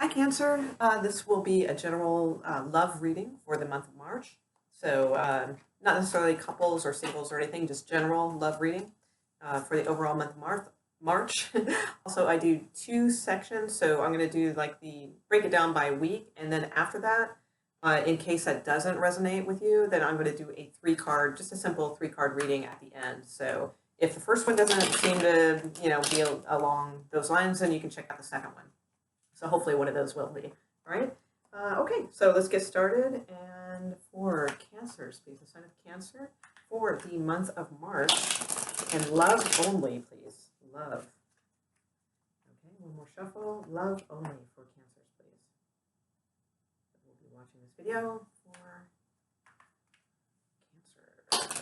Hi, Cancer. This will be a general love reading for the month of March. So, not necessarily couples or singles or anything, just general love reading for the overall month of March. Also, I do two sections. So, I'm going to do like the break it down by week. And then after that, in case that doesn't resonate with you, then I'm going to do a three card, just a simple three-card reading at the end. So, if the first one doesn't seem to, be along those lines, then you can check out the second one. So hopefully one of those will be. All right. Okay, so let's get started. And for Cancer, please, the sign of Cancer, for the month of March, and love only, please. Love. Okay, one more shuffle. Love only for Cancers, please. We'll be watching this video for Cancer.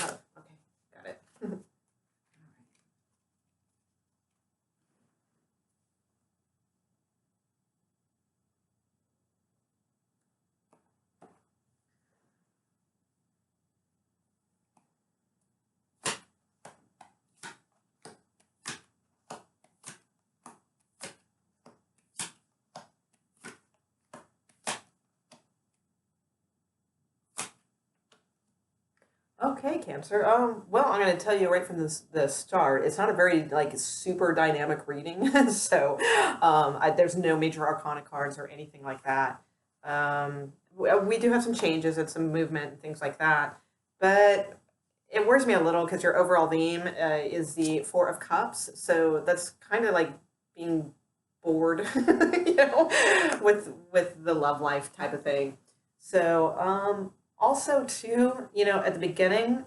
Love. Okay, got it. Okay, Cancer. Well, I'm going to tell you right from the start. It's not a very like super dynamic reading, so there's no major arcana cards or anything like that. We do have some changes and some movement and things like that, but it worries me a little because your overall theme is the Four of Cups, so that's kind of like being bored, with the love life type of thing. So, also too, at the beginning,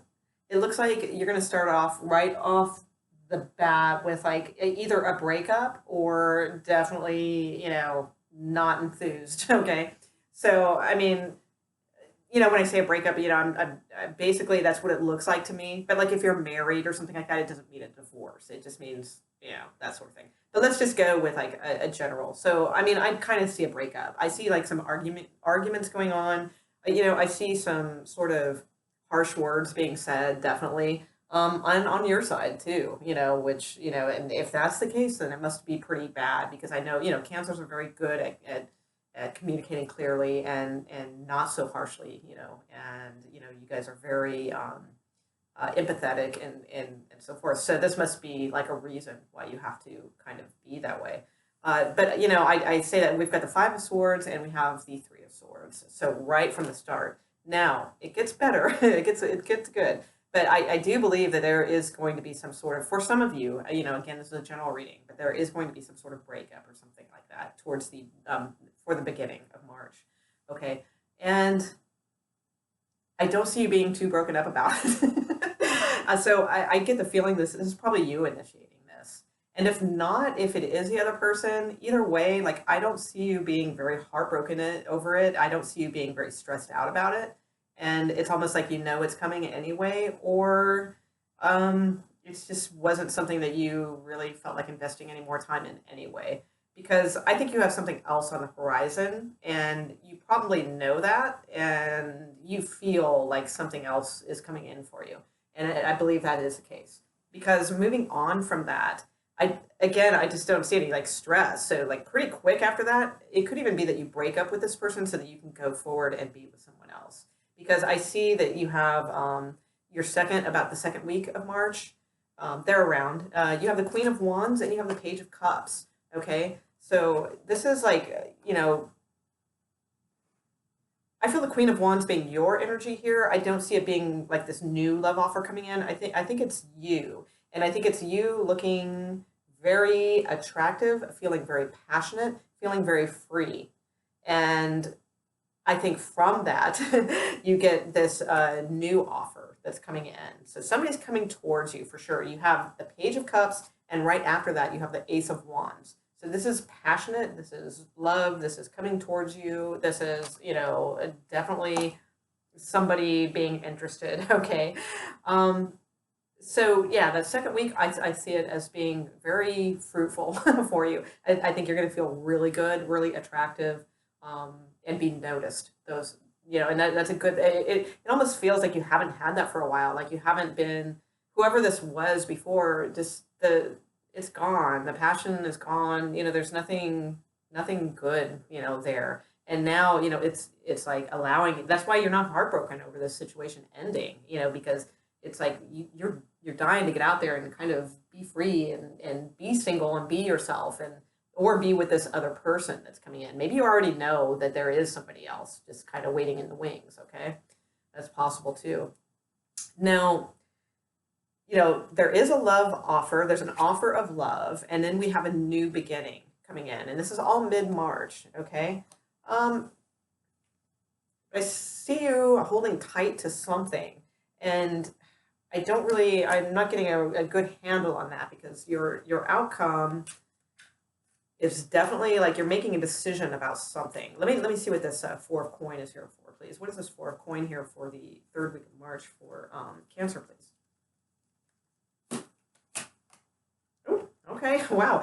it looks like you're going to start off right off the bat with like either a breakup or definitely, not enthused. Okay. So, I mean, when I say a breakup, basically that's what it looks like to me. But like if you're married or something like that, it doesn't mean a divorce. It just means, that sort of thing. But let's just go with like a general. So, I mean, I kind of see a breakup. I see like some arguments going on. I see some sort of harsh words being said, definitely. On your side too, which, and if that's the case, then it must be pretty bad because I know, cancers are very good at communicating clearly and not so harshly, and you guys are very empathetic and so forth. So this must be like a reason why you have to kind of be that way. But I say that we've got the Five of Swords and we have the Three of Swords. So right from the start. Now it gets better. It gets good. But I do believe that there is going to be some sort of, for some of you, again, this is a general reading, but there is going to be some sort of breakup or something like that towards the for the beginning of March. Okay, and I don't see you being too broken up about it. So I get the feeling this is probably you initiating this. And if not, if it is the other person, either way, like I don't see you being very heartbroken over it. I don't see you being very stressed out about it. And it's almost like it's coming anyway, or it just wasn't something that you really felt like investing any more time in anyway. Because I think you have something else on the horizon, and you probably know that, and you feel like something else is coming in for you. And I believe that is the case. Because moving on from that, I just don't see any like stress. So like pretty quick after that, it could even be that you break up with this person so that you can go forward and be with someone else. Because I see that you have about the second week of March. They're around. You have the Queen of Wands and you have the Page of Cups. Okay, so this is like, I feel the Queen of Wands being your energy here. I don't see it being like this new love offer coming in. I think it's you. And I think it's you looking very attractive, feeling very passionate, feeling very free. And I think from that, you get this new offer that's coming in. So somebody's coming towards you for sure. You have the Page of Cups, and right after that, you have the Ace of Wands. So this is passionate. This is love. This is coming towards you. This is, definitely somebody being interested. Okay. So yeah, the second week, I see it as being very fruitful for you. I think you're going to feel really good, really attractive, and be noticed. And that's a good. It almost feels like you haven't had that for a while. Like you haven't been whoever this was before. Just it's gone. The passion is gone. There's nothing good, there. And now, it's like allowing. That's why you're not heartbroken over this situation ending, because it's like you're dying to get out there and kind of be free and be single and be yourself and or be with this other person that's coming in. Maybe you already know that there is somebody else just kind of waiting in the wings, okay? That's possible too. Now, there is a love offer. There's an offer of love, and then we have a new beginning coming in, and this is all mid-March, okay? Um, I see you holding tight to something, and I'm not getting a good handle on that because your outcome is definitely like you're making a decision about something. Let me see what this four of coin is here for, please. What is this four of coin here for the third week of March for Cancer, please? Okay, wow.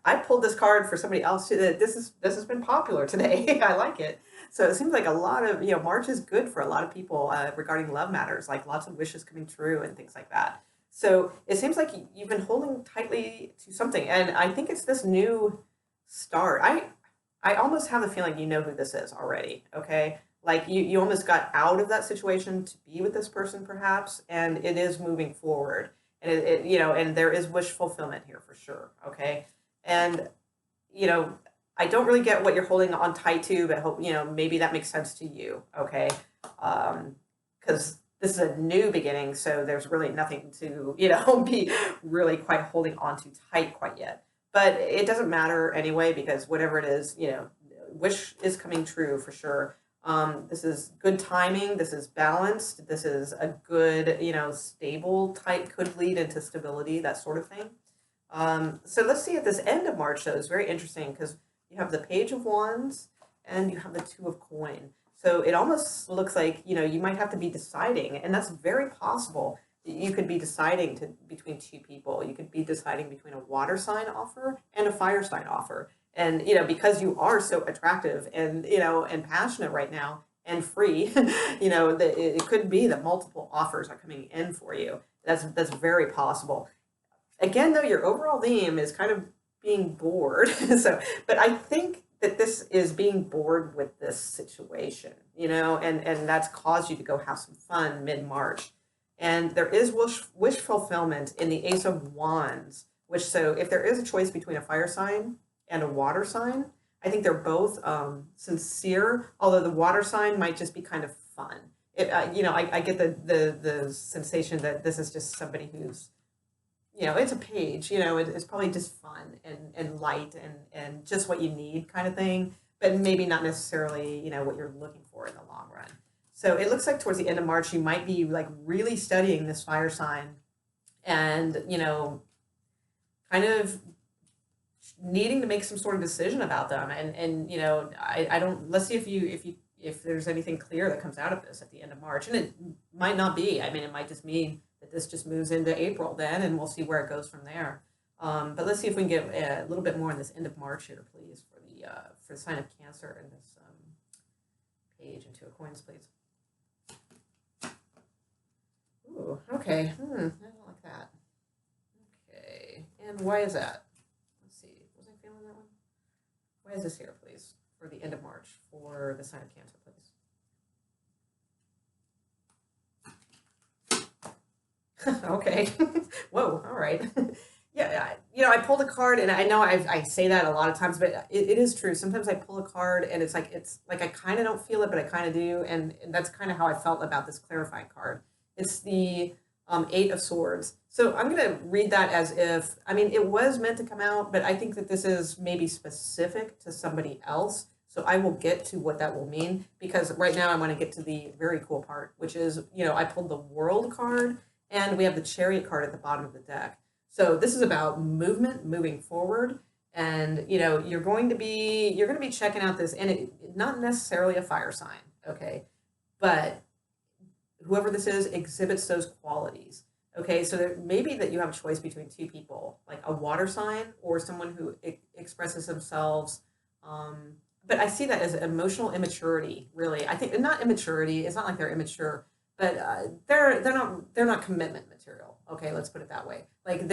I pulled this card for somebody else too. This has been popular today. I like it. So it seems like a lot of, March is good for a lot of people regarding love matters, like lots of wishes coming true and things like that. So it seems like you've been holding tightly to something, and I think it's this new start. I almost have the feeling you know who this is already, okay? Like you almost got out of that situation to be with this person perhaps, and it is moving forward. And and there is wish fulfillment here for sure, okay? And you know, I don't really get what you're holding on tight to, but hope, maybe that makes sense to you, okay? Because this is a new beginning, so there's really nothing to, be really quite holding on to tight quite yet. But it doesn't matter anyway, because whatever it is, wish is coming true for sure. This is good timing. This is balanced. This is a good, stable type, could lead into stability, that sort of thing. So let's see at this end of March, though, is very interesting because you have the Page of Wands and you have the Two of Coin. So it almost looks like, you might have to be deciding, and that's very possible. You could be deciding between two people. You could be deciding between a water sign offer and a fire sign offer. And, because you are so attractive and, and passionate right now and free, it could be that multiple offers are coming in for you. That's very possible. Again, though, your overall theme is kind of being bored. But I think that this is being bored with this situation, and that's caused you to go have some fun mid-March. And there is wish fulfillment in the Ace of Wands, so if there is a choice between a fire sign and a water sign, I think they're both sincere, although the water sign might just be kind of fun. I get the sensation that this is just somebody who's, it's a page, it's probably just fun and light and just what you need kind of thing, but maybe not necessarily, what you're looking for in the long run. So it looks like towards the end of March, you might be like really studying this fire sign and, kind of needing to make some sort of decision about them. And I don't, let's see if there's anything clear that comes out of this at the end of March. And it might not be. I mean, it might just mean that this just moves into April then, and we'll see where it goes from there. But let's see if we can get a little bit more in this end of March here, please, for the sign of Cancer in this page and Two of Coins, please. Ooh, okay. I don't like that. Okay, and why is that? Let's see. Was I feeling that one? Why is this here, please, for the end of March for the sign of Cancer, please? Okay. Whoa. All right. Yeah. I pulled a card, and I know I say that a lot of times, but it is true. Sometimes I pull a card, and it's like I kind of don't feel it, but I kind of do, and that's kind of how I felt about this clarifying card. It's the Eight of Swords. So I'm going to read that as if, it was meant to come out, but I think that this is maybe specific to somebody else. So I will get to what that will mean, because right now I want to get to the very cool part, which is, I pulled the World card, and we have the Chariot card at the bottom of the deck. So this is about movement, moving forward, and you're going to be checking out this, and not necessarily a fire sign, okay, but whoever this is exhibits those qualities. Okay, so there may be that you have a choice between two people, like a water sign or someone who expresses themselves. But I see that as emotional immaturity, really. I think not immaturity. It's not like they're immature, but they're not commitment material. Okay, let's put it that way. Like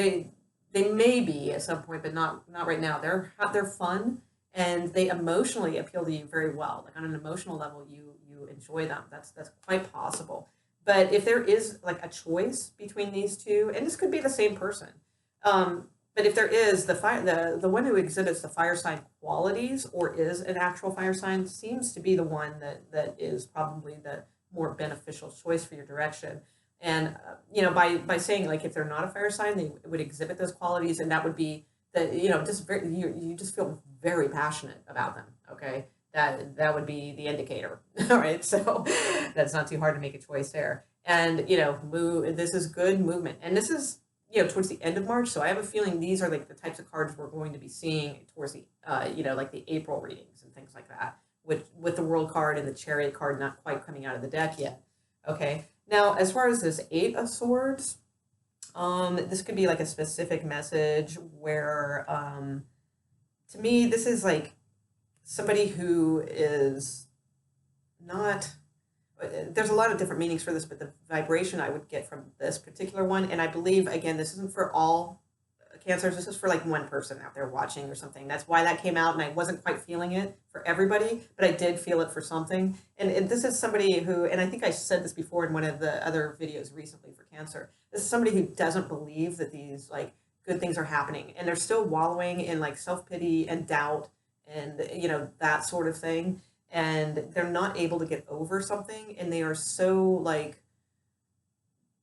They may be at some point, but not right now. They're fun and they emotionally appeal to you very well. Like on an emotional level, you enjoy them. That's quite possible. But if there is like a choice between these two, and this could be the same person, but if there is the one who exhibits the fire sign qualities or is an actual fire sign seems to be the one that is probably the more beneficial choice for your direction. And by saying like if they're not a fire sign, they would exhibit those qualities, and that would be that just you just feel very passionate about them. Okay, that would be the indicator. All right, so that's not too hard to make a choice there. And this is good movement, and this is towards the end of March. So I have a feeling these are like the types of cards we're going to be seeing towards the like the April readings and things like that, with the World card and the Chariot card not quite coming out of the deck yet. Okay. Now, as far as this Eight of Swords, this could be like a specific message where, to me, this is like somebody who is not. There's a lot of different meanings for this, but the vibration I would get from this particular one, and I believe again, this isn't for all cancers. This is for like one person out there watching or something. That's why that came out, and I wasn't quite feeling it for everybody, but I did feel it for something. And this is somebody who, and I think I said this before in one of the other videos recently for cancer. This is somebody who doesn't believe that these like good things are happening, and they're still wallowing in like self-pity and doubt and that sort of thing. And they're not able to get over something, and they are so like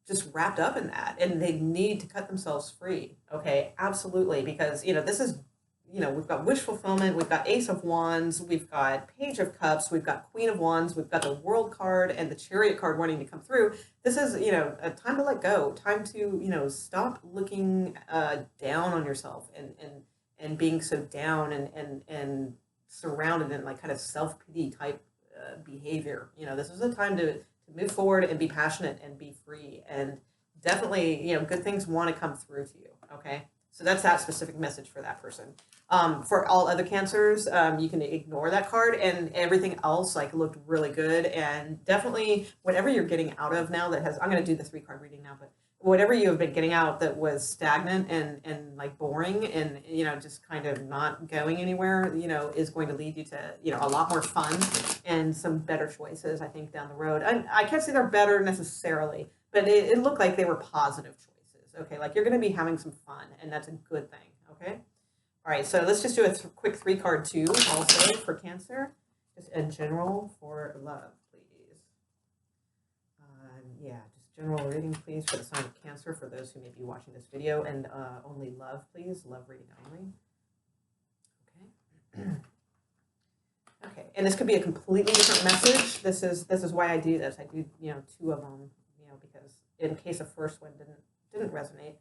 just wrapped up in that, and they need to cut themselves free. Okay, absolutely, because this is we've got wish fulfillment, we've got Ace of Wands, we've got Page of Cups, we've got Queen of Wands, we've got the World card and the Chariot card wanting to come through. This is a time to let go, time to stop looking down on yourself and being so down and surrounded in like kind of self-pity type behavior. This is a time to move forward and be passionate and be free, and definitely good things want to come through to you. Okay, so that's that specific message for that person. For all other cancers, you can ignore that card, and everything else like looked really good. And definitely whatever you're getting out of now that has, I'm going to do the 3-card reading now, but whatever you have been getting out that was stagnant and like boring and just kind of not going anywhere, is going to lead you to a lot more fun and some better choices, I think, down the road. I can't say they're better necessarily, but it looked like they were positive choices. Okay, like you're going to be having some fun, and that's a good thing. Okay, all right, so let's just do a quick 3-card too also for Cancer, just in general for love, please. Yeah, just general reading, please, for the sign of Cancer for those who may be watching this video, and only love, please, love reading only. Okay. Okay, and this could be a completely different message. This is why I do this. I do 2 of them, because in case the first one didn't resonate,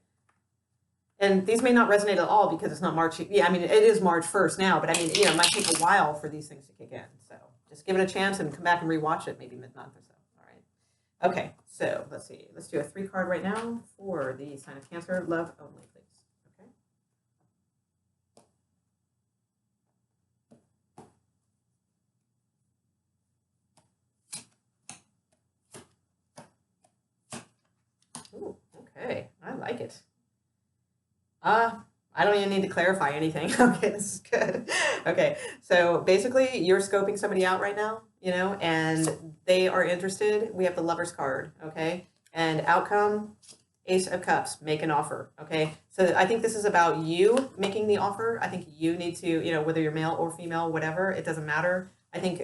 and these may not resonate at all because it's not March. Yeah, I mean it is March 1st now, but I mean it might take a while for these things to kick in. So just give it a chance and come back and rewatch it maybe mid-month or so. All right. Okay, so let's see. Let's do a 3-card right now for the sign of Cancer. Love only, please. Ooh, okay, I like it. I don't even need to clarify anything. Okay, this is good. Okay, so basically you're scoping somebody out right now, and they are interested. We have the Lover's card, okay? And outcome, Ace of Cups, make an offer, okay? So I think this is about you making the offer. I think you need to, whether you're male or female, whatever, it doesn't matter. I think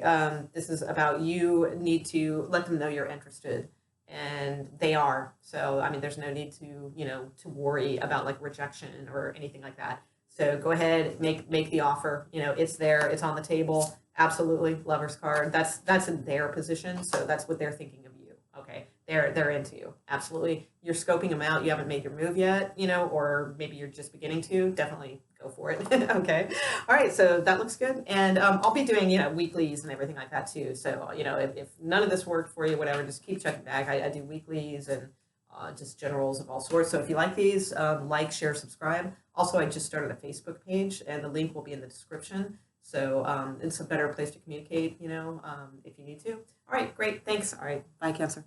this is about you need to let them know you're interested. And they are. So, I mean, there's no need to, to worry about like rejection or anything like that. So go ahead, make the offer. It's there, it's on the table. Absolutely, Lover's card. That's in their position. So that's what they're thinking of you. Okay, they're into you. Absolutely. You're scoping them out. You haven't made your move yet, or maybe you're just beginning to. Definitely go for it. Okay. All right. So that looks good. And I'll be doing, weeklies and everything like that too. So, if none of this worked for you, whatever, just keep checking back. I do weeklies and just generals of all sorts. So if you like these, like, share, subscribe. Also, I just started a Facebook page, and the link will be in the description. So it's a better place to communicate, if you need to. All right, great. Thanks. All right. Bye, Cancer.